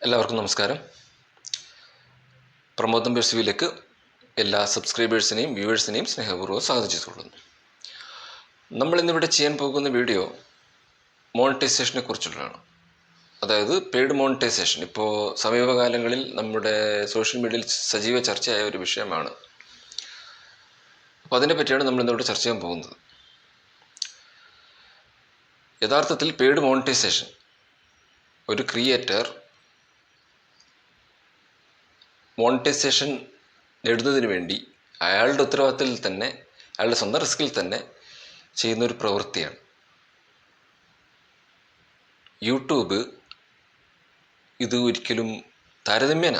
എല്ലാവർക്കും നമസ്കാരം. പ്രമോദം ബെർസിവിലേക്ക് എല്ലാ സബ്സ്ക്രൈബേഴ്സിനെയും വ്യൂവേഴ്സിനെയും സ്നേഹപൂർവ്വം സ്വാഗതം ചെയ്തുകൊള്ളുന്നു. നമ്മളിന്നിവിടെ ചെയ്യാൻ പോകുന്ന വീഡിയോ മോണിറ്റൈസേഷനെ കുറിച്ചുള്ളതാണ്. അതായത് പെയ്ഡ് മോണിറ്റൈസേഷൻ ഇപ്പോൾ സമീപകാലങ്ങളിൽ നമ്മുടെ സോഷ്യൽ മീഡിയയിൽ സജീവ ചർച്ചയായ ഒരു വിഷയമാണ്. അപ്പോൾ അതിനെ പറ്റിയാണ് നമ്മളിന്നിവിടെ ചർച്ച ചെയ്യാൻ പോകുന്നത്. യഥാർത്ഥത്തിൽ പെയ്ഡ് മോണിറ്റൈസേഷൻ ഒരു ക്രിയേറ്റർ മോണിറ്റൈസേഷൻ നേടുന്നതിന് വേണ്ടി അയാളുടെ ഉത്തരവാദിത്തത്തിൽ തന്നെ, അയാളുടെ സ്വന്തം റിസ്കിൽ തന്നെ ചെയ്യുന്നൊരു പ്രവൃത്തിയാണ്. യൂട്യൂബ് ഇത് ഒരിക്കലും താരതമ്യേന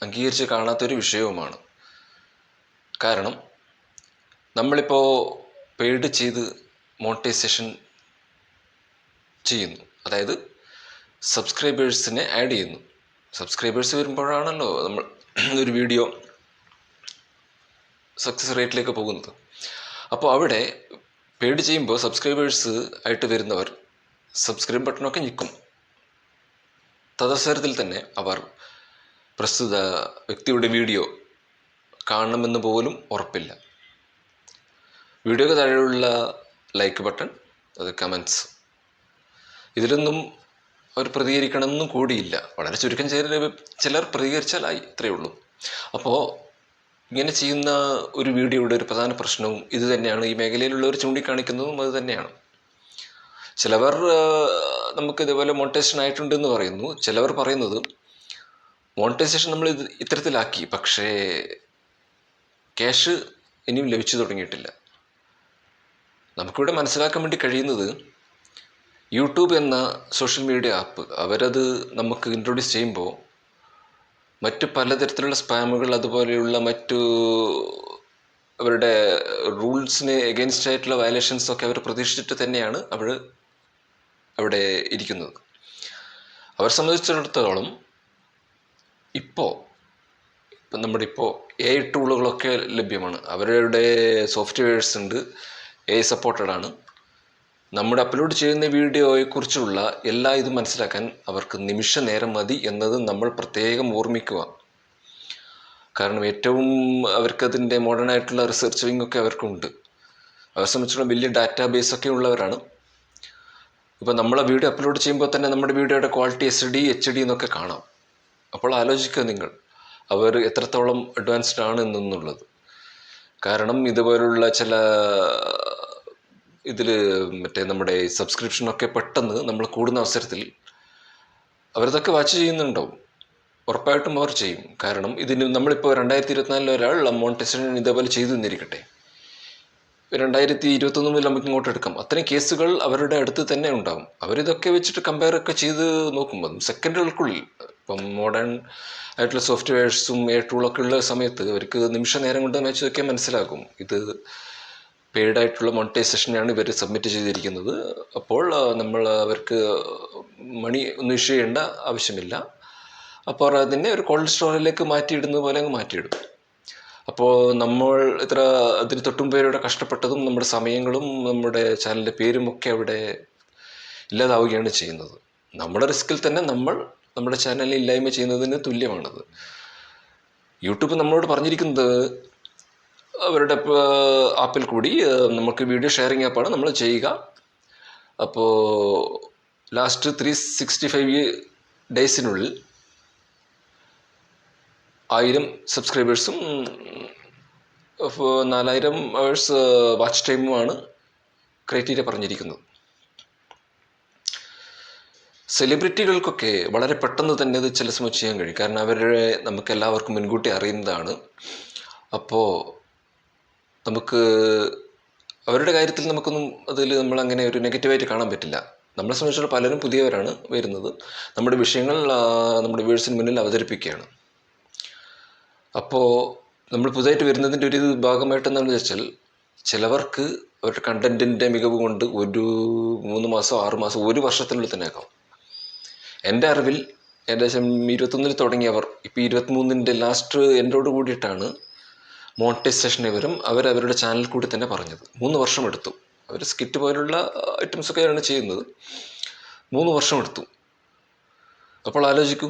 അംഗീകരിച്ച് കാണാത്തൊരു വിഷയവുമാണ്. കാരണം നമ്മളിപ്പോൾ പെയ്ഡ് ചെയ്ത് മോണിറ്റൈസേഷൻ ചെയ്യുന്നു, അതായത് സബ്സ്ക്രൈബേഴ്സിനെ ആഡ് ചെയ്യുന്നു. സബ്സ്ക്രൈബേഴ്സ് വരുമ്പോഴാണല്ലോ നമ്മൾ ഒരു വീഡിയോ സക്സസ് റേറ്റിലേക്ക് പോകുന്നത്. അപ്പോൾ അവിടെ പെയ്ഡ് ചെയ്യുമ്പോൾ സബ്സ്ക്രൈബേഴ്സ് ആയിട്ട് വരുന്നവർ സബ്സ്ക്രൈബ് ബട്ടണൊക്കെ ഞെക്കും. തദവസരത്തിൽ തന്നെ അവർ പ്രസ്തുത വ്യക്തിയുടെ വീഡിയോ കാണണമെന്ന് പോലും ഉറപ്പില്ല. വീഡിയോയ്ക്ക് താഴെയുള്ള ലൈക്ക് ബട്ടൺ, അത് കമൻസ്, ഇതിലൊന്നും അവർ പ്രതികരിക്കണമെന്നും കൂടിയില്ല. വളരെ ചുരുക്കം ചിലർ പ്രതികരിച്ചാലായി, ഇത്രയേ ഉള്ളൂ. അപ്പോൾ ഇങ്ങനെ ചെയ്യുന്ന ഒരു വീഡിയോയുടെ ഒരു പ്രധാന പ്രശ്നവും ഇത് തന്നെയാണ്. ഈ മേഖലയിലുള്ളവർ ചൂണ്ടിക്കാണിക്കുന്നതും അത് തന്നെയാണ്. ചിലവർ നമുക്ക് ഇതേപോലെ മോണിറ്റൈസേഷൻ ആയിട്ടുണ്ടെന്ന് പറയുന്നു. ചിലവർ പറയുന്നത് മോണിറ്റൈസേഷൻ നമ്മൾ ഇത്തരത്തിലാക്കി, പക്ഷേ ക്യാഷ് ഇനിയും ലഭിച്ചു തുടങ്ങിയിട്ടില്ല. നമുക്കിവിടെ മനസ്സിലാക്കാൻ വേണ്ടി കഴിയുന്നത്, യൂട്യൂബ് എന്ന സോഷ്യൽ മീഡിയ ആപ്പ് അവരത് നമുക്ക് ഇൻട്രൊഡ്യൂസ് ചെയ്യുമ്പോൾ മറ്റു പലതരത്തിലുള്ള സ്പാമുകൾ, അതുപോലെയുള്ള മറ്റു അവരുടെ റൂൾസിന് എഗെയിൻസ്റ്റ് ആയിട്ടുള്ള വയലേഷൻസൊക്കെ അവർ പ്രതീക്ഷിച്ചിട്ട് തന്നെയാണ് അവിടെ ഇരിക്കുന്നത്. അവരെ സംബന്ധിച്ചിടത്തോളം ഇപ്പോൾ നമ്മുടെ AI ടൂളുകളൊക്കെ ലഭ്യമാണ്. അവരുടെ സോഫ്റ്റ്വെയർസ് ഉണ്ട്, AI സപ്പോർട്ടഡ് ആണ്. നമ്മുടെ അപ്ലോഡ് ചെയ്യുന്ന വീഡിയോയെക്കുറിച്ചുള്ള എല്ലാ ഇതും മനസ്സിലാക്കാൻ അവർക്ക് നിമിഷ നേരം മതി എന്നത് നമ്മൾ പ്രത്യേകം ഓർമ്മിക്കുക. കാരണം ഏറ്റവും അവർക്കതിൻ്റെ മോഡേൺ ആയിട്ടുള്ള റിസർച്ചിങ് ഒക്കെ അവർക്കുണ്ട്. അവരെ സംബന്ധിച്ചുള്ള വലിയ ഡാറ്റാബേസ് ഒക്കെ ഉള്ളവരാണ്. ഇപ്പോൾ നമ്മളെ വീഡിയോ അപ്ലോഡ് ചെയ്യുമ്പോൾ തന്നെ നമ്മുടെ വീഡിയോയുടെ ക്വാളിറ്റി SD HD എന്നൊക്കെ കാണാം. അപ്പോൾ ആലോചിക്കുക നിങ്ങൾ, അവർ എത്രത്തോളം അഡ്വാൻസ്ഡ് ആണ് എന്നുള്ളത്. കാരണം ഇതുപോലുള്ള ചില നമ്മുടെ സബ്സ്ക്രിപ്ഷനൊക്കെ പെട്ടെന്ന് നമ്മൾ കൂടുന്ന അവസരത്തിൽ അവരതൊക്കെ വാച്ച് ചെയ്യുന്നുണ്ടാവും. ഉറപ്പായിട്ടും അവർ ചെയ്യും. കാരണം ഇതിന് നമ്മളിപ്പോൾ 2024 ഒരാൾ മോണിറ്റൈസേഷൻ ഇതേപോലെ ചെയ്തു തന്നിരിക്കട്ടെ, 2021 മുതൽ നമുക്ക് ഇങ്ങോട്ട് എടുക്കാം. അത്രയും കേസുകൾ അവരുടെ അടുത്ത് തന്നെ ഉണ്ടാകും. അവരിതൊക്കെ വെച്ചിട്ട് കമ്പയർ ഒക്കെ ചെയ്ത് നോക്കുമ്പോൾ സെക്കൻഡുകൾക്കുള്ളിൽ, ഇപ്പം മോഡേൺ ആയിട്ടുള്ള സോഫ്റ്റ്വെയർസും ടൂളൊക്കെ ഉള്ള സമയത്ത് അവർക്ക് നിമിഷ നേരം കൊണ്ട് വെച്ച് നോക്കിയാൽ മനസ്സിലാകും ഇത് പെയ്ഡ് ആയിട്ടുള്ള മോണിറ്റൈസേഷനാണ് ഇവർ സബ്മിറ്റ് ചെയ്തിരിക്കുന്നത്. അപ്പോൾ നമ്മൾ അവർക്ക് മണി ഒന്നും ഇഷ്യൂ ചെയ്യേണ്ട ആവശ്യമില്ല. അപ്പോൾ അതിനെ ഒരു കോൾഡ് സ്റ്റോറേജിലേക്ക് മാറ്റിയിടുന്നത് പോലെ അങ്ങ് മാറ്റിയിടും. അപ്പോൾ നമ്മൾ അതിന് തൊട്ടുമുമ്പേരുടെ കഷ്ടപ്പെട്ടതും നമ്മുടെ സമയങ്ങളും നമ്മുടെ ചാനലിൻ്റെ പേരും ഒക്കെ അവിടെ ഇല്ലാതാവുകയാണ് ചെയ്യുന്നത്. നമ്മുടെ റിസ്കിൽ തന്നെ നമ്മൾ നമ്മുടെ ചാനലിൽ ഇല്ലായ്മ ചെയ്യുന്നതിന് തുല്യമാണത്. യൂട്യൂബ് നമ്മളോട് പറഞ്ഞിരിക്കുന്നത്, അവരുടെ ആപ്പിൽ കൂടി നമുക്ക് വീഡിയോ ഷെയറിങ് ആപ്പാണ് നമ്മൾ ചെയ്യുക. അപ്പോൾ ലാസ്റ്റ് 365 ഡേയ്സിനുള്ളിൽ 1000 സബ്സ്ക്രൈബേഴ്സും 4000 അവേഴ്സ് വാച്ച് ടൈമുമാണ് ക്രൈറ്റീരിയ പറഞ്ഞിരിക്കുന്നത്. സെലിബ്രിറ്റികൾക്കൊക്കെ വളരെ പെട്ടെന്ന് തന്നെ ഇത് ചില സമയം ചെയ്യാൻ കഴിയും. കാരണം അവരെ നമുക്ക് എല്ലാവർക്കും മുൻകൂട്ടി അറിയുന്നതാണ്. അപ്പോൾ നമുക്ക് അവരുടെ കാര്യത്തിൽ നമുക്കൊന്നും അതിൽ നമ്മളങ്ങനെ ഒരു നെഗറ്റീവായിട്ട് കാണാൻ പറ്റില്ല. നമ്മളെ സംബന്ധിച്ചിടത്തോളം പലരും പുതിയവരാണ് വരുന്നത്, നമ്മുടെ വിഷയങ്ങൾ നമ്മുടെ വ്യൂവേഴ്സിന് മുന്നിൽ അവതരിപ്പിക്കുകയാണ്. അപ്പോൾ നമ്മൾ പുതുതായിട്ട് വരുന്നതിൻ്റെ ഒരു ഭാഗമായിട്ട് എന്താണെന്ന് വെച്ചാൽ, ചിലവർക്ക് അവരുടെ കണ്ടൻറ്റിൻ്റെ മികവ് കൊണ്ട് ഒരു 3 മാസം 6 മാസം 1 വർഷത്തിനുള്ളിൽ തന്നെ ആക്കാം. എൻ്റെ അറിവിൽ ഏകദേശം 21 തുടങ്ങിയവർ ഇപ്പോൾ 23 ലാസ്റ്റ് എൻഡോട് കൂടിയിട്ടാണ് മോണിറ്റൈസേഷൻ അവരവരുടെ ചാനൽ കൂടി തന്നെ പറഞ്ഞത്. 3 വർഷം എടുത്തു. അവർ സ്കിറ്റ് പോലുള്ള ഐറ്റംസൊക്കെയാണ് ചെയ്യുന്നത്. 3 വർഷം എടുത്തു. അപ്പോൾ ആലോചിക്കൂ,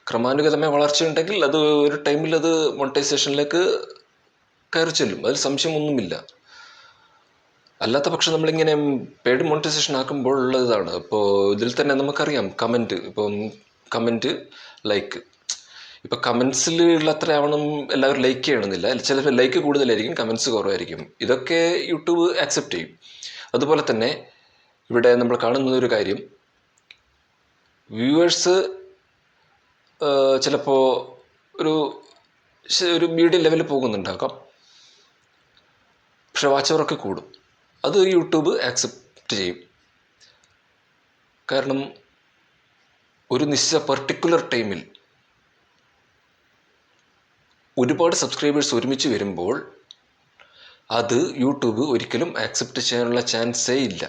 ക്രമാനുഗതമായ വളർച്ചയുണ്ടെങ്കിൽ അത് ഒരു ടൈമിൽ അത് മോണിറ്റൈസേഷനിലേക്ക് കയറി ചെല്ലും, അതിൽ സംശയമൊന്നുമില്ല. അല്ലാത്ത പക്ഷം നമ്മളിങ്ങനെ പെയ്ഡ് മോണിറ്റൈസേഷൻ ആക്കുമ്പോൾ ഉള്ളതാണ്. ഇപ്പോൾ ഇതിൽ തന്നെ നമുക്കറിയാം കമൻറ്റ്, ഇപ്പം കമൻറ്റ്, ലൈക്ക്. ഇപ്പം കമൻസിൽ ഉള്ള അത്ര ആവണം എല്ലാവരും ലൈക്ക് ചെയ്യണമെന്നില്ല. ചിലപ്പോൾ ലൈക്ക് കൂടുതലായിരിക്കും, കമൻസ് കുറവായിരിക്കും. ഇതൊക്കെ യൂട്യൂബ് ആക്സെപ്റ്റ് ചെയ്യും. അതുപോലെ തന്നെ ഇവിടെ നമ്മൾ കാണുന്ന ഒരു കാര്യം, വ്യൂവേഴ്സ് ചിലപ്പോൾ ഒരു മീഡിയം ലെവലിൽ പോകുന്നുണ്ടാകാം, പക്ഷെ വാച്ച് അവറൊക്കെ കൂടും. അത് യൂട്യൂബ് ആക്സെപ്റ്റ് ചെയ്യും. കാരണം ഒരു നിശ്ചിത പർട്ടിക്കുലർ ടൈമിൽ ഒരുപാട് സബ്സ്ക്രൈബേഴ്സ് ഒരുമിച്ച് വരുമ്പോൾ അത് യൂട്യൂബ് ഒരിക്കലും ആക്സെപ്റ്റ് ചെയ്യാനുള്ള ചാൻസേ ഇല്ല.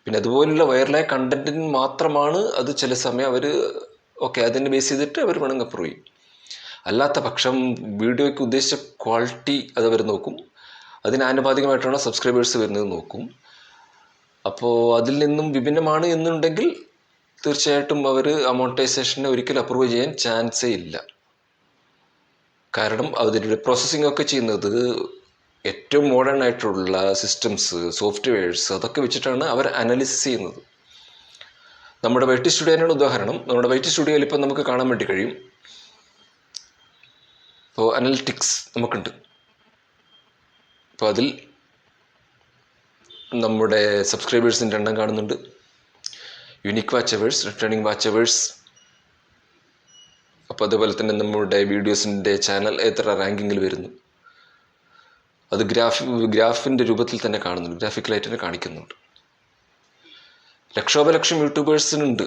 പിന്നെ അതുപോലുള്ള വൈറലായ കണ്ടന്റിന് മാത്രമാണ് അത് ചില സമയം അവർ ഓക്കെ അതിനെ ബേസ് ചെയ്തിട്ട് അവർ വേണമെങ്കിൽ അപ്രൂവ് ചെയ്യും. അല്ലാത്ത പക്ഷം വീഡിയോയ്ക്ക് ഉദ്ദേശിച്ച ക്വാളിറ്റി അത് അവർ നോക്കും, അതിന് ആനുപാതികമായിട്ടാണ് സബ്സ്ക്രൈബേഴ്സ് വരുന്നത് നോക്കും. അപ്പോൾ അതിൽ നിന്നും വിഭിന്നമാണ് എന്നുണ്ടെങ്കിൽ തീർച്ചയായിട്ടും അവർ ആ മോണിറ്റൈസേഷനെ ഒരിക്കലും അപ്രൂവ് ചെയ്യാൻ ചാൻസേ ഇല്ല. കാരണം അതിൻ്റെ പ്രോസസ്സിംഗ് ഒക്കെ ചെയ്യുന്നത് ഏറ്റവും മോഡേൺ ആയിട്ടുള്ള സിസ്റ്റംസ്, സോഫ്റ്റ്വെയർസ് അതൊക്കെ വെച്ചിട്ടാണ് അവർ അനാലിസിസ് ചെയ്യുന്നത്. നമ്മുടെ വൈറ്റി സ്റ്റുഡിയോനാണ് ഉദാഹരണം. നമ്മുടെ വൈറ്റി സ്റ്റുഡിയോയിൽ ഇപ്പം നമുക്ക് കാണാൻ വേണ്ടി കഴിയും, ഇപ്പോൾ അനലിറ്റിക്സ് നമുക്കുണ്ട്. അപ്പോൾ അതിൽ നമ്മുടെ സബ്സ്ക്രൈബേഴ്സിൻ്റെ എണ്ണം കാണുന്നുണ്ട്, യുണീക്ക് വാച്ചവേഴ്സ്, റിട്ടേണിംഗ് വാച്ചവേഴ്സ്. അപ്പോൾ അതുപോലെ തന്നെ നമ്മുടെ വീഡിയോസിൻ്റെ ചാനൽ എത്ര റാങ്കിങ്ങിൽ വരുന്നു, അത് ഗ്രാഫിൻ്റെ രൂപത്തിൽ തന്നെ കാണുന്നുണ്ട്, ഗ്രാഫിക്കലായിട്ട് തന്നെ കാണിക്കുന്നുണ്ട്. ലക്ഷോപലക്ഷം യൂട്യൂബേഴ്സിനുണ്ട്.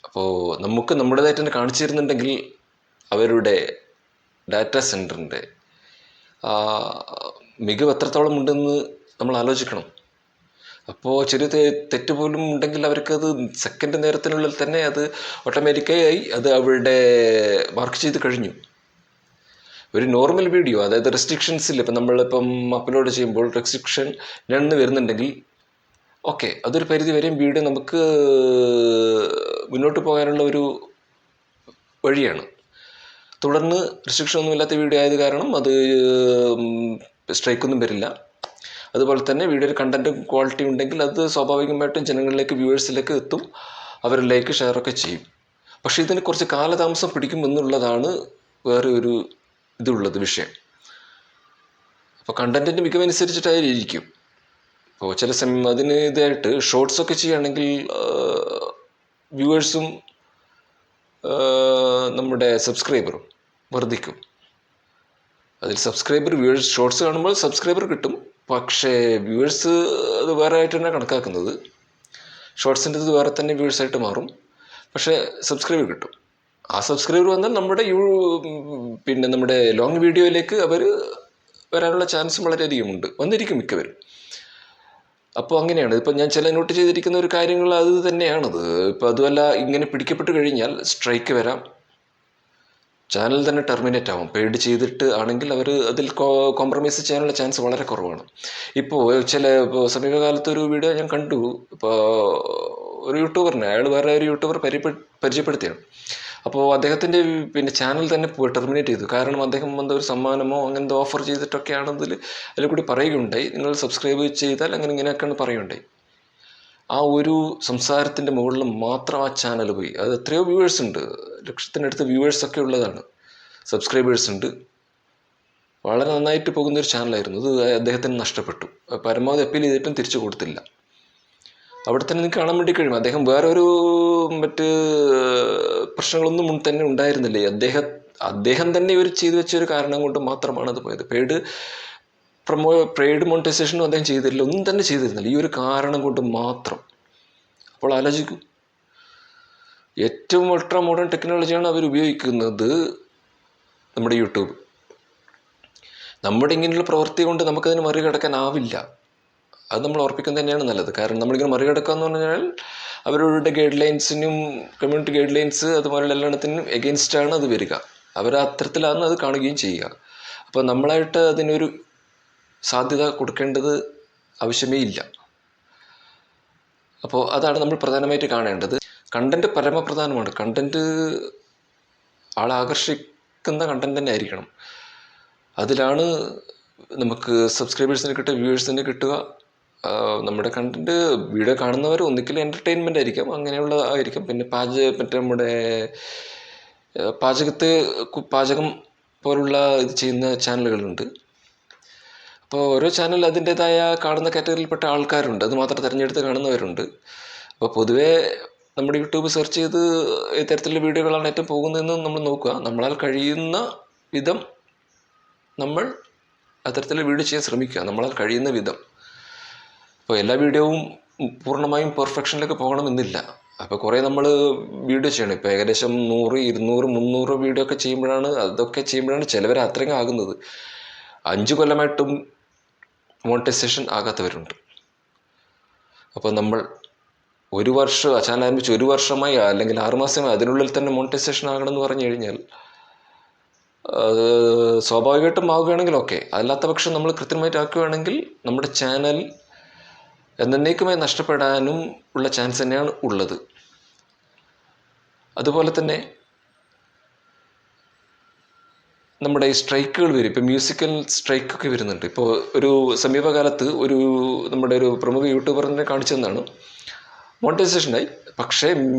അപ്പോൾ നമുക്ക് നമ്മുടേതായിട്ട് തന്നെ കാണിച്ചു തരുന്നുണ്ടെങ്കിൽ അവരുടെ ഡാറ്റ സെൻറ്ററിൻ്റെ മികവ് എത്രത്തോളം ഉണ്ടെന്ന് നമ്മൾ ആലോചിക്കണം. അപ്പോൾ ചെറിയ തെറ്റ് പോലും ഉണ്ടെങ്കിൽ അവർക്കത് സെക്കൻഡ് നേരത്തിനുള്ളിൽ തന്നെ അത് ഓട്ടോമാറ്റിക്കായി അത് അവരുടെ മാർക്ക് ചെയ്ത് കഴിഞ്ഞു. ഒരു നോർമൽ വീഡിയോ, അതായത് റെസ്ട്രിക്ഷൻസിൽ ഇപ്പം നമ്മളിപ്പം അപ്ലോഡ് ചെയ്യുമ്പോൾ റെസ്ട്രിക്ഷൻ രണ്ട് വരുന്നുണ്ടെങ്കിൽ ഓക്കെ, അതൊരു പരിധി വരെയും വീഡിയോ നമുക്ക് മുന്നോട്ട് പോകാനുള്ള ഒരു വഴിയാണ്. തുടർന്ന് റെസ്ട്രിക്ഷൻ ഒന്നുമില്ലാത്ത വീഡിയോ ആയത് കാരണം അത് സ്ട്രൈക്കൊന്നും വരില്ല. അതുപോലെ തന്നെ വീഡിയോയിൽ കണ്ടൻറ്റും ക്വാളിറ്റി ഉണ്ടെങ്കിൽ അത് സ്വാഭാവികമായിട്ടും ജനങ്ങളിലേക്ക്, വ്യൂവേഴ്സിലേക്ക് എത്തും, അവർ ലൈക്ക് ഷെയറൊക്കെ ചെയ്യും. പക്ഷേ ഇതിന് കുറച്ച് കാലതാമസം പിടിക്കും എന്നുള്ളതാണ് വേറെ ഒരു ഇതുള്ളത് വിഷയം. അപ്പോൾ കണ്ടൻറ്റിൻ്റെ മികവനുസരിച്ചിട്ടായിരിക്കും. അപ്പോൾ ചില സമയം അതിന് ഇതായിട്ട് ഷോർട്സൊക്കെ ചെയ്യുകയാണെങ്കിൽ വ്യൂവേഴ്സും നമ്മുടെ സബ്സ്ക്രൈബറും വർദ്ധിക്കും. അതിൽ വ്യൂവേഴ്സ് ഷോർട്സ് കാണുമ്പോൾ സബ്സ്ക്രൈബർ കിട്ടും, പക്ഷേ വ്യൂവേഴ്സ് അത് വേറെ ആയിട്ട് തന്നെ കണക്കാക്കുന്നത്. ഷോർട്സിൻ്റെ ഇത് വേറെ തന്നെ വ്യൂവേഴ്സായിട്ട് മാറും, പക്ഷേ സബ്സ്ക്രൈബർ കിട്ടും. ആ സബ്സ്ക്രൈബർ വന്നാൽ നമ്മുടെ ലോങ് വീഡിയോയിലേക്ക് അവർ വരാനുള്ള ചാൻസ് വളരെയധികം ഉണ്ട്, വന്നിരിക്കും മിക്കവരും. അപ്പോൾ അങ്ങനെയാണ്. ഇപ്പം ഞാൻ നോട്ട് ചെയ്തിരിക്കുന്ന ഒരു കാര്യങ്ങൾ അത് തന്നെയാണത്. ഇപ്പം അതുമല്ല, ഇങ്ങനെ പിടിക്കപ്പെട്ട് കഴിഞ്ഞാൽ സ്ട്രൈക്ക് വരാം, ചാനൽ തന്നെ ടെർമിനേറ്റ് ആവും. പെയ്ഡ് ചെയ്തിട്ട് ആണെങ്കിൽ അവർ അതിൽ കോംപ്രമൈസ് ചെയ്യാനുള്ള ചാൻസ് വളരെ കുറവാണ്. ഇപ്പോൾ സമീപകാലത്തൊരു വീഡിയോ ഞാൻ കണ്ടു. ഇപ്പോൾ ഒരു യൂട്യൂബറിനെ, അയാൾ വേറെ ഒരു യൂട്യൂബർ പരിചയപ്പെടുത്തിയാണ്. അപ്പോൾ അദ്ദേഹത്തിൻ്റെ ചാനൽ തന്നെ ടെർമിനേറ്റ് ചെയ്തു. കാരണം അദ്ദേഹം എന്തോ ഒരു സമ്മാനമോ അങ്ങനത്തെ ഓഫർ ചെയ്തിട്ടൊക്കെയാണ് അതിൽ കൂടി പറയുകയുണ്ടായി, നിങ്ങൾ സബ്സ്ക്രൈബ് ചെയ്താൽ അങ്ങനെ ഇങ്ങനെയൊക്കെയാണ് പറയുകയുണ്ടായി. ആ ഒരു സംസാരത്തിൻ്റെ മുകളിൽ മാത്രം ആ ചാനൽ പോയി. അത് എത്രയോ വ്യൂവേഴ്സ് ഉണ്ട്, ലക്ഷത്തിനടുത്ത് വ്യൂവേഴ്സൊക്കെ ഉള്ളതാണ്, സബ്സ്ക്രൈബേഴ്സ് ഉണ്ട്. വളരെ നന്നായിട്ട് പോകുന്നൊരു ചാനലായിരുന്നു. അത് അദ്ദേഹത്തിന് നഷ്ടപ്പെട്ടു. പരമാവധി അപ്പീൽ ചെയ്തിട്ടും തിരിച്ചു കൊടുത്തില്ല. അവിടെ തന്നെ നിങ്ങൾക്ക് കാണാൻ വേണ്ടി കഴിയും, അദ്ദേഹം വേറൊരു പ്രശ്നങ്ങളൊന്നും തന്നെ ഉണ്ടായിരുന്നില്ലേ. അദ്ദേഹം തന്നെ ചെയ്തു വെച്ചൊരു കാരണം കൊണ്ട് മാത്രമാണ് അത് പോയത്. പെയ്ഡ് മോണിറ്റൈസേഷനും അദ്ദേഹം ചെയ്തിട്ടില്ല, ഒന്നും തന്നെ ചെയ്തിരുന്നില്ല, ഈ ഒരു കാരണം കൊണ്ട് മാത്രം. അപ്പോൾ ആലോചിക്കൂ, ഏറ്റവും അൾട്രാ മോഡേൺ ടെക്നോളജിയാണ് അവർ ഉപയോഗിക്കുന്നത്, നമ്മുടെ യൂട്യൂബ്. നമ്മുടെ ഇങ്ങനെയുള്ള പ്രവൃത്തി കൊണ്ട് നമുക്കതിന് മറികടക്കാനാവില്ല. അത് നമ്മൾ ഉറപ്പിക്കുന്നത് തന്നെയാണ് നല്ലത്. കാരണം നമ്മളിങ്ങനെ മറികടക്കുക എന്ന് പറഞ്ഞാൽ അവരുടെ ഗൈഡ് ലൈൻസിനും, കമ്മ്യൂണിറ്റി ഗൈഡ് ലൈൻസ് അതുപോലുള്ള എല്ലാത്തിനും എഗെയിൻസ്റ്റാണ് അത് വരിക. അവർ അത്തരത്തിലാണ് അത് കാണുകയും ചെയ്യുക. അപ്പോൾ നമ്മളായിട്ട് അതിനൊരു സാധ്യത കൊടുക്കേണ്ടത് ആവശ്യമേ ഇല്ല. അപ്പോൾ അതാണ് നമ്മൾ പ്രധാനമായിട്ട് കാണേണ്ടത്. കണ്ടൻറ്റ് പരമപ്രധാനമാണ്. കണ്ടൻറ്റ് ആളെ ആകർഷിക്കുന്ന കണ്ടന്റ് തന്നെ ആയിരിക്കണം. അതിലാണ് നമുക്ക് സബ്സ്ക്രൈബേഴ്സിന് കിട്ടുക, വ്യൂവേഴ്സിന് കിട്ടുക. നമ്മുടെ കണ്ടന്റ് വീഡിയോ കാണുന്നവർ ഒന്നിക്കലും എൻ്റർടൈൻമെൻ്റ് ആയിരിക്കും, അങ്ങനെയുള്ള ആയിരിക്കും. പിന്നെ മറ്റേ നമ്മുടെ പാചകം പോലുള്ള ഇത് ചെയ്യുന്ന ചാനലുകളുണ്ട്. അപ്പോൾ ഓരോ ചാനൽ അതിൻ്റേതായ കാണുന്ന കാറ്റഗറിയിൽപ്പെട്ട ആൾക്കാരുണ്ട്, അത് മാത്രം തിരഞ്ഞെടുത്ത് കാണുന്നവരുണ്ട്. അപ്പോൾ പൊതുവേ നമ്മുടെ യൂട്യൂബ് സെർച്ച് ചെയ്ത് ഇത്തരത്തിലുള്ള വീഡിയോകളാണ് ഏറ്റവും പോകുന്നതെന്ന് നമ്മൾ നോക്കുക. നമ്മളാൽ കഴിയുന്ന വിധം നമ്മൾ അത്തരത്തിലുള്ള വീഡിയോ ചെയ്യാൻ ശ്രമിക്കുക, നമ്മളാൽ കഴിയുന്ന വിധം. അപ്പോൾ എല്ലാ വീഡിയോവും പൂർണ്ണമായും പെർഫെക്ഷനിലേക്ക് പോകണമെന്നില്ല. അപ്പോൾ കുറേ നമ്മൾ വീഡിയോ ചെയ്യണം. ഇപ്പോൾ ഏകദേശം 100, 200, 300 വീഡിയോ ഒക്കെ ചെയ്യുമ്പോഴാണ് ചിലവർ അത്രയും ആകുന്നത്. 5 കൊല്ലമായിട്ടും മോണിറ്റൈസേഷൻ ആകാത്തവരുണ്ട്. അപ്പോൾ നമ്മൾ ചാനൽ ആരംഭിച്ച് 1 വർഷമായി അല്ലെങ്കിൽ 6 മാസമായി അതിനുള്ളിൽ തന്നെ മോണിറ്റൈസേഷൻ ആകണമെന്ന് പറഞ്ഞു കഴിഞ്ഞാൽ സ്വാഭാവികമായിട്ടും ആവുകയാണെങ്കിൽ ഓക്കെ. അല്ലാത്ത പക്ഷം നമ്മൾ കൃത്യമായിട്ട് ആക്കുകയാണെങ്കിൽ നമ്മുടെ ചാനൽ എന്നേക്കുമായി നഷ്ടപ്പെടാനും ഉള്ള ചാൻസ് തന്നെയാണ് ഉള്ളത്. അതുപോലെ തന്നെ നമ്മുടെ ഈ സ്ട്രൈക്കുകൾ വരും. ഇപ്പോൾ മ്യൂസിക്കൽ സ്ട്രൈക്കൊക്കെ വരുന്നുണ്ട്. ഇപ്പോൾ ഒരു സമീപകാലത്ത് നമ്മുടെ ഒരു പ്രമുഖ യൂട്യൂബറിനെ കാണിച്ചു തന്നാണ്. മോണിറ്റൈസേഷനായി, പക്ഷേ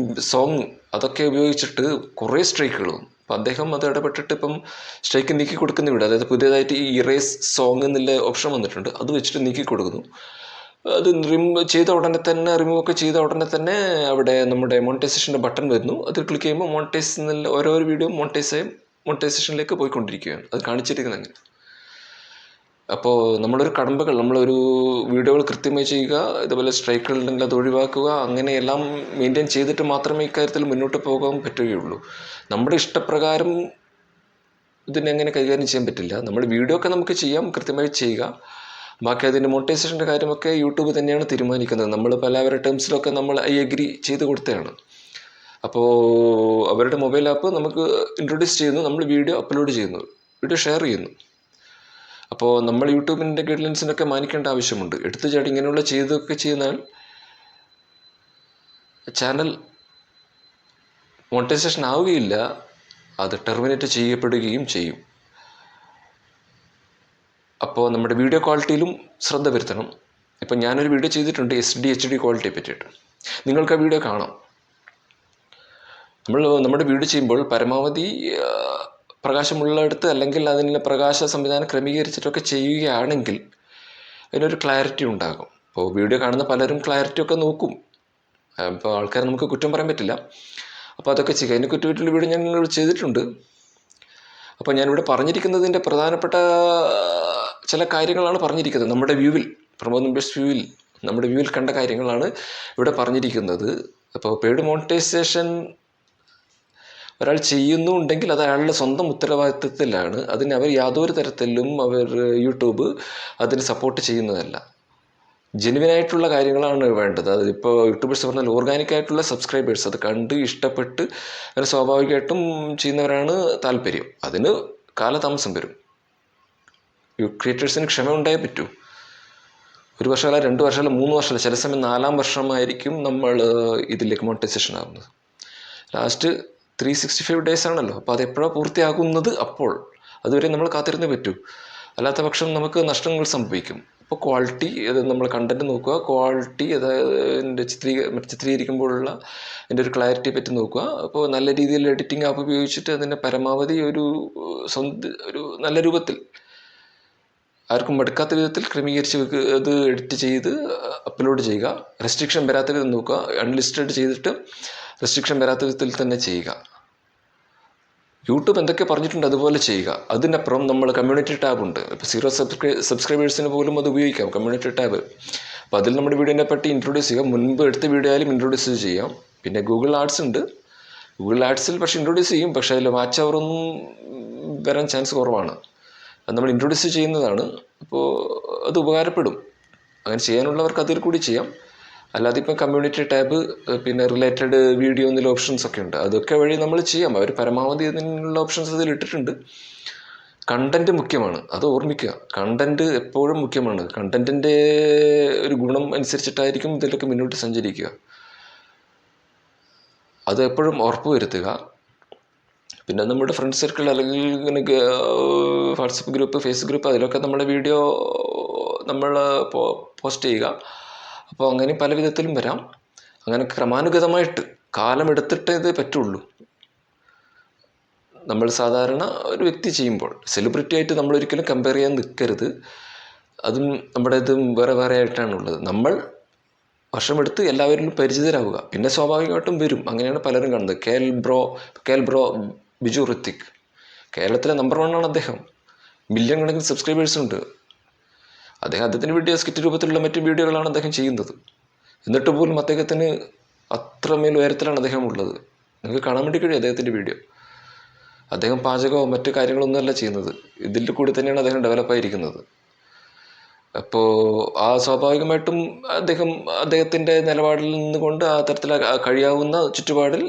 സോങ് അതൊക്കെ ഉപയോഗിച്ചിട്ട് കുറേ സ്ട്രൈക്കുകൾ വന്നു. അപ്പോൾ അദ്ദേഹം അത് ഇടപെട്ടിട്ട് ഇപ്പം സ്ട്രൈക്ക് നീക്കി കൊടുക്കുന്ന വീഡിയോ, അതായത് പുതിയതായിട്ട് ഈ ഇറേസ് സോങ് എന്നുള്ള ഓപ്ഷൻ വന്നിട്ടുണ്ട്, അത് വെച്ചിട്ട് നീക്കി കൊടുക്കുന്നു. അത് റിമൂവ് ചെയ്ത ഉടനെ തന്നെ അവിടെ നമ്മുടെ മോണിറ്റൈസേഷൻ്റെ ബട്ടൺ വരുന്നു. അത് ക്ലിക്ക് ചെയ്യുമ്പോൾ മോണിറ്റൈസ് എന്നുള്ള ഓരോരോ വീഡിയോ മോണിറ്റൈസേഷനിലേക്ക് പോയിക്കൊണ്ടിരിക്കുകയാണ്. അത് കാണിച്ചിരിക്കുന്നത് അങ്ങനെ. അപ്പോൾ നമ്മളൊരു വീഡിയോകൾ കൃത്യമായി ചെയ്യുക, ഇതുപോലെ സ്ട്രൈക്കുകൾ ഉണ്ടെങ്കിൽ അത് ഒഴിവാക്കുക, അങ്ങനെയെല്ലാം മെയിൻറ്റെയിൻ ചെയ്തിട്ട് മാത്രമേ ഇക്കാര്യത്തിൽ മുന്നോട്ട് പോകാൻ പറ്റുകയുള്ളൂ. നമ്മുടെ ഇഷ്ടപ്രകാരം ഇതിനെങ്ങനെ കൈകാര്യം ചെയ്യാൻ പറ്റില്ല. നമ്മുടെ വീഡിയോ ഒക്കെ നമുക്ക് ചെയ്യാം, കൃത്യമായി ചെയ്യുക. ബാക്കി അതിൻ്റെ മോണിറ്റൈസേഷൻ്റെ കാര്യമൊക്കെ യൂട്യൂബ് തന്നെയാണ് തീരുമാനിക്കുന്നത്. നമ്മൾ പലവരുടെ ടേംസിലൊക്കെ നമ്മൾ ഐ അഗ്രി ചെയ്ത് കൊടുത്തതാണ്. അപ്പോൾ അവരുടെ മൊബൈൽ ആപ്പ് നമുക്ക് ഇൻട്രൊഡ്യൂസ് ചെയ്യുന്നു, നമ്മൾ വീഡിയോ അപ്ലോഡ് ചെയ്യുന്നു, വീഡിയോ ഷെയർ ചെയ്യുന്നു. അപ്പോൾ നമ്മൾ യൂട്യൂബിൻ്റെ ഗൈഡ് ലൈൻസിനൊക്കെ മാനിക്കേണ്ട ആവശ്യമുണ്ട്. എടുത്തു ചാടി ഇങ്ങനെയുള്ള ചെയ്യുന്നാൽ ചാനൽ മോണിറ്റൈസേഷൻ ആവുകയില്ല, അത് ടെർമിനേറ്റ് ചെയ്യപ്പെടുകയും ചെയ്യും. അപ്പോൾ നമ്മുടെ വീഡിയോ ക്വാളിറ്റിയിലും ശ്രദ്ധ വരുത്തണം. ഇപ്പം ഞാനൊരു വീഡിയോ ചെയ്തിട്ടുണ്ട് SD HD ക്വാളിറ്റിയെ പറ്റിയിട്ട്. നിങ്ങൾക്ക് ആ വീഡിയോ കാണാം. നമ്മുടെ വീഡിയോ ചെയ്യുമ്പോൾ പരമാവധി പ്രകാശമുള്ളിടത്ത് അല്ലെങ്കിൽ അതിനുള്ള പ്രകാശ സംവിധാനം ക്രമീകരിച്ചിട്ടൊക്കെ ചെയ്യുകയാണെങ്കിൽ അതിനൊരു ക്ലാരിറ്റി ഉണ്ടാകും. ഇപ്പോൾ വീഡിയോ കാണുന്ന പലരും ക്ലാരിറ്റി ഒക്കെ നോക്കും. അപ്പോൾ ആൾക്കാരെ നമുക്ക് കുറ്റം പറയാൻ പറ്റില്ല. അപ്പോൾ അതൊക്കെ ചെയ്യുക. അതിനെ കുറ്റമായിട്ടുള്ള വീഡിയോ ഞാൻ ചെയ്തിട്ടുണ്ട്. അപ്പോൾ ഞാനിവിടെ പറഞ്ഞിരിക്കുന്നതിൻ്റെ പ്രധാനപ്പെട്ട ചില കാര്യങ്ങളാണ് പറഞ്ഞിരിക്കുന്നത്. നമ്മുടെ പ്രമോദ് മെമ്പേഴ്സ് നമ്മുടെ വ്യൂവിൽ കണ്ട കാര്യങ്ങളാണ് ഇവിടെ പറഞ്ഞിരിക്കുന്നത്. അപ്പോൾ പെയ്ഡ് മോണിറ്റൈസേഷൻ ഒരാൾ ചെയ്യുന്നുണ്ടെങ്കിൽ അത് അയാളുടെ സ്വന്തം ഉത്തരവാദിത്വത്തിലാണ്. അവർ യാതൊരു തരത്തിലും യൂട്യൂബ് അതിന് സപ്പോർട്ട് ചെയ്യുന്നതല്ല. ജെനുവിനായിട്ടുള്ള കാര്യങ്ങളാണ് വേണ്ടത്. അതിപ്പോൾ യൂട്യൂബേഴ്സ് പറഞ്ഞാൽ ഓർഗാനിക്കായിട്ടുള്ള സബ്സ്ക്രൈബേഴ്സ് അത് കണ്ട് ഇഷ്ടപ്പെട്ട് അങ്ങനെ സ്വാഭാവികമായിട്ടും ചെയ്യുന്നവരാണ് താല്പര്യം. അതിന് കാലതാമസം വരും. ക്രിയേറ്റേഴ്സിന് ക്ഷമ ഉണ്ടായേ പറ്റൂ. 1 വർഷമല്ല, 2 വർഷമല്ല, 3 വർഷമല്ല, ചില സമയം 4-ാം വർഷമായിരിക്കും നമ്മൾ ഇതിലേക്ക് മോണിറ്റൈസേഷൻ ആകുന്നത്. ലാസ്റ്റ് 365 ഡേയ്സ് ആണല്ലോ. അപ്പോൾ അതെപ്പോഴാണ് പൂർത്തിയാകുന്നത്, അപ്പോൾ അതുവരെ നമ്മൾ കാത്തിരുന്നേ പറ്റൂ. അല്ലാത്ത പക്ഷം നമുക്ക് നഷ്ടങ്ങൾ സംഭവിക്കും. അപ്പോൾ ക്വാളിറ്റി, നമ്മൾ കണ്ടൻറ്റ് നോക്കുക, ക്വാളിറ്റി അതിൻ്റെ ചിത്രീകരിക്കുമ്പോഴുള്ള അതിൻ്റെ ഒരു ക്ലാരിറ്റിയെ പറ്റി നോക്കുക. അപ്പോൾ നല്ല രീതിയിൽ എഡിറ്റിംഗ് ആപ്പ് ഉപയോഗിച്ചിട്ട് അതിൻ്റെ പരമാവധി ഒരു നല്ല രൂപത്തിൽ ആർക്കും മടുക്കാത്ത വിധത്തിൽ ക്രമീകരിച്ച് അത് എഡിറ്റ് ചെയ്ത് അപ്ലോഡ് ചെയ്യുക. റെസ്ട്രിക്ഷൻ വരാത്ത വിധം നോക്കുക. അൺലിസ്റ്റഡ് ചെയ്തിട്ട് റെസ്ട്രിക്ഷൻ വരാത്ത വിധത്തിൽ തന്നെ ചെയ്യുക. യൂട്യൂബ് എന്തൊക്കെ പറഞ്ഞിട്ടുണ്ട് അതുപോലെ ചെയ്യുക. അതിനപ്പുറം നമ്മൾ കമ്മ്യൂണിറ്റി ടാബ് ഉണ്ട്. ഇപ്പോൾ 0 സബ്സ്ക്രൈബേഴ്സിന് പോലും അത് ഉപയോഗിക്കാം, കമ്മ്യൂണിറ്റി ടാബ്. അപ്പോൾ അതിൽ നമ്മുടെ വീഡിയോനെ പറ്റി ഇൻട്രൊഡ്യൂസ് ചെയ്യുക. മുൻപ് എടുത്ത വീഡിയോ ആയാലും ഇൻട്രൊഡ്യൂസ് ചെയ്യാം. പിന്നെ ഗൂഗിൾ ആഡ്സ് ഉണ്ട്. ഗൂഗിൾ ആഡ്സിൽ പക്ഷേ ഇൻട്രൊഡ്യൂസ് ചെയ്യും, പക്ഷേ അതിൽ വാച്ച് അവറൊന്നും വരാൻ ചാൻസ് കുറവാണ്. അത് നമ്മൾ ഇൻട്രൊഡ്യൂസ് ചെയ്യുന്നതാണ്. അപ്പോൾ അത് ഉപകാരപ്പെടും. അങ്ങനെ ചെയ്യാനുള്ളവർക്ക് അതിൽ കൂടി ചെയ്യാം. അല്ലാതെ ഇപ്പം കമ്മ്യൂണിറ്റി ടാബ്, പിന്നെ റിലേറ്റഡ് വീഡിയോ എന്നുള്ള ഓപ്ഷൻസ് ഒക്കെ ഉണ്ട്. അതൊക്കെ വഴി നമ്മൾ ചെയ്യാം. അവർ പരമാവധി അതിനുള്ള ഓപ്ഷൻസ് അതിൽ ഇട്ടിട്ടുണ്ട്. കണ്ടൻറ്റ് മുഖ്യമാണ്, അത് ഓർമ്മിക്കുക. കണ്ടൻറ്റ് എപ്പോഴും മുഖ്യമാണ്. കണ്ടൻറ്റിൻ്റെ ഒരു ഗുണം അനുസരിച്ചിട്ടായിരിക്കും ഇതിലൊക്കെ മുന്നോട്ട് സഞ്ചരിക്കുക. അത് എപ്പോഴും ഉറപ്പ് വരുത്തുക. പിന്നെ നമ്മുടെ ഫ്രണ്ട് സർക്കിൾ അല്ലെങ്കിൽ ഇങ്ങനെ വാട്സപ്പ് ഗ്രൂപ്പ്, ഫേസ്ബുക്ക് ഗ്രൂപ്പ്, അതിലൊക്കെ നമ്മുടെ വീഡിയോ നമ്മൾ പോസ്റ്റ് ചെയ്യുക. അപ്പോൾ അങ്ങനെ പല വിധത്തിലും വരാം. അങ്ങനെ ക്രമാനുഗതമായിട്ട് കാലമെടുത്തിട്ടേ ഇത് പറ്റുള്ളൂ. നമ്മൾ സാധാരണ ഒരു വ്യക്തി ചെയ്യുമ്പോൾ സെലിബ്രിറ്റി ആയിട്ട് നമ്മൾ ഒരിക്കലും കമ്പയർ ചെയ്യാൻ നിൽക്കരുത്. അതും നമ്മുടെ ഇതും വേറെ വേറെ ആയിട്ടാണുള്ളത്. നമ്മൾ വർഷമെടുത്ത് എല്ലാവരിലും പരിചിതരാവുക. പിന്നെ സ്വാഭാവികമായിട്ടും വരും. അങ്ങനെയാണ് പലരും കാണുന്നത്. K L bro Biju Hrithik കേരളത്തിലെ നമ്പർ 1 ആണ് അദ്ദേഹം. മില്യൺ കണക്കിന് സബ്സ്ക്രൈബേഴ്സ് ഉണ്ട്. അദ്ദേഹത്തിൻ്റെ വീഡിയോ സ്കിറ്റ് രൂപത്തിലുള്ള മറ്റു വീഡിയോകളാണ് അദ്ദേഹം ചെയ്യുന്നത്. എന്നിട്ട് പോലും അദ്ദേഹത്തിന് അത്രമേൽ ഉയരത്തിലാണ് അദ്ദേഹം ഉള്ളത്. നിങ്ങൾക്ക് കാണാൻ വേണ്ടി കഴിയും അദ്ദേഹത്തിൻ്റെ വീഡിയോ. അദ്ദേഹം പാചകമോ മറ്റു കാര്യങ്ങളൊന്നുമല്ല ചെയ്യുന്നത്. ഇതിൽ കൂടി തന്നെയാണ് അദ്ദേഹം ഡെവലപ്പായിരിക്കുന്നത്. അപ്പോൾ ആ സ്വാഭാവികമായിട്ടും അദ്ദേഹത്തിൻ്റെ നിലപാടിൽ നിന്നുകൊണ്ട് ആ തരത്തിൽ കഴിയാവുന്ന ചുറ്റുപാടിൽ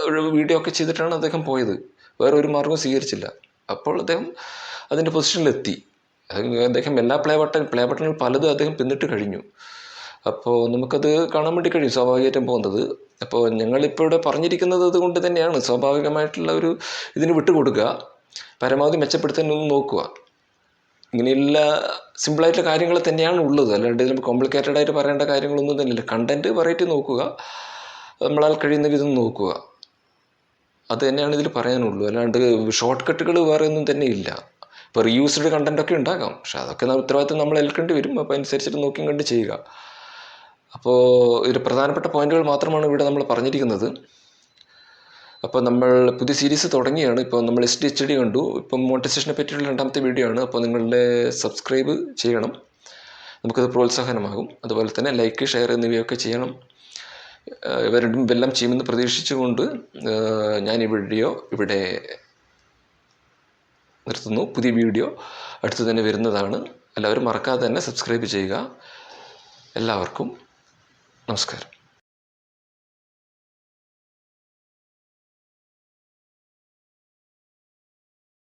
ഒരു വീഡിയോ ഒക്കെ ചെയ്തിട്ടാണ് അദ്ദേഹം പോയത്. വേറെ ഒരു മാർഗവും സ്വീകരിച്ചില്ല. അപ്പോൾ അദ്ദേഹം അതിൻ്റെ പൊസിഷനിലെത്തി. അദ്ദേഹം എല്ലാ പ്ലേ ബട്ടണുകൾ പലതും അദ്ദേഹം പിന്നിട്ട് കഴിഞ്ഞു. അപ്പോൾ നമുക്കത് കാണാൻ വേണ്ടി കഴിയും സ്വാഭാവികമായിട്ടും പോകുന്നത്. അപ്പോൾ ഞങ്ങളിപ്പോൾ ഇവിടെ പറഞ്ഞിരിക്കുന്നത് അതുകൊണ്ട് തന്നെയാണ്. സ്വാഭാവികമായിട്ടുള്ള ഒരു ഇതിന് വിട്ടുകൊടുക്കുക, പരമാവധി മെച്ചപ്പെടുത്താൻ നോക്കുക. ഇങ്ങനെയുള്ള സിമ്പിളായിട്ടുള്ള കാര്യങ്ങൾ തന്നെയാണ് ഉള്ളത്. അല്ലാണ്ട് ഇതിൽ കോംപ്ലിക്കേറ്റഡ് ആയിട്ട് പറയേണ്ട കാര്യങ്ങളൊന്നും തന്നെയില്ല. കണ്ടൻറ്റ് വെറൈറ്റി നോക്കുക, നമ്മളാൽ കഴിയുന്ന വിധം നോക്കുക. അത് തന്നെയാണ് ഇതിൽ പറയാനുള്ളൂ. അല്ലാണ്ട് ഷോർട്ട് കട്ടുകൾ വേറെ ഒന്നും തന്നെ ഇല്ല. ഇപ്പോൾ റീയൂസ്ഡ് കണ്ടൻറ്റൊക്കെ ഉണ്ടാകാം, പക്ഷെ അതൊക്കെ ഉത്തരവാദിത്വം നമ്മൾ ഏൽക്കേണ്ടി വരും. അപ്പോൾ അനുസരിച്ചിട്ട് നോക്കിയും കണ്ട് ചെയ്യുക. അപ്പോൾ ഇതിൽ പ്രധാനപ്പെട്ട പോയിന്റുകൾ മാത്രമാണ് ഇവിടെ നമ്മൾ പറഞ്ഞിരിക്കുന്നത്. അപ്പോൾ നമ്മൾ പുതിയ സീരീസ് തുടങ്ങിയാണ്. ഇപ്പോൾ നമ്മൾ SDHD കണ്ടു. ഇപ്പം മോണിറ്റൈസേഷനെ പറ്റിയുള്ള 2ാമത്തെ വീഡിയോ ആണ്. അപ്പോൾ നിങ്ങളുടെ സബ്സ്ക്രൈബ് ചെയ്യണം, നമുക്കത് പ്രോത്സാഹനമാകും. അതുപോലെ തന്നെ ലൈക്ക്, ഷെയർ എന്നിവയൊക്കെ ചെയ്യണം. ഇവ രണ്ടും എല്ലാം ചെയ്യുമെന്ന് പ്രതീക്ഷിച്ചുകൊണ്ട് ഞാൻ ഈ വീഡിയോ ഇവിടെ നിർത്തുന്നു. പുതിയ വീഡിയോ അടുത്ത് തന്നെ വരുന്നതാണ്. എല്ലാവരും മറക്കാതെ തന്നെ സബ്സ്ക്രൈബ് ചെയ്യുക. എല്ലാവർക്കും നമസ്കാരം.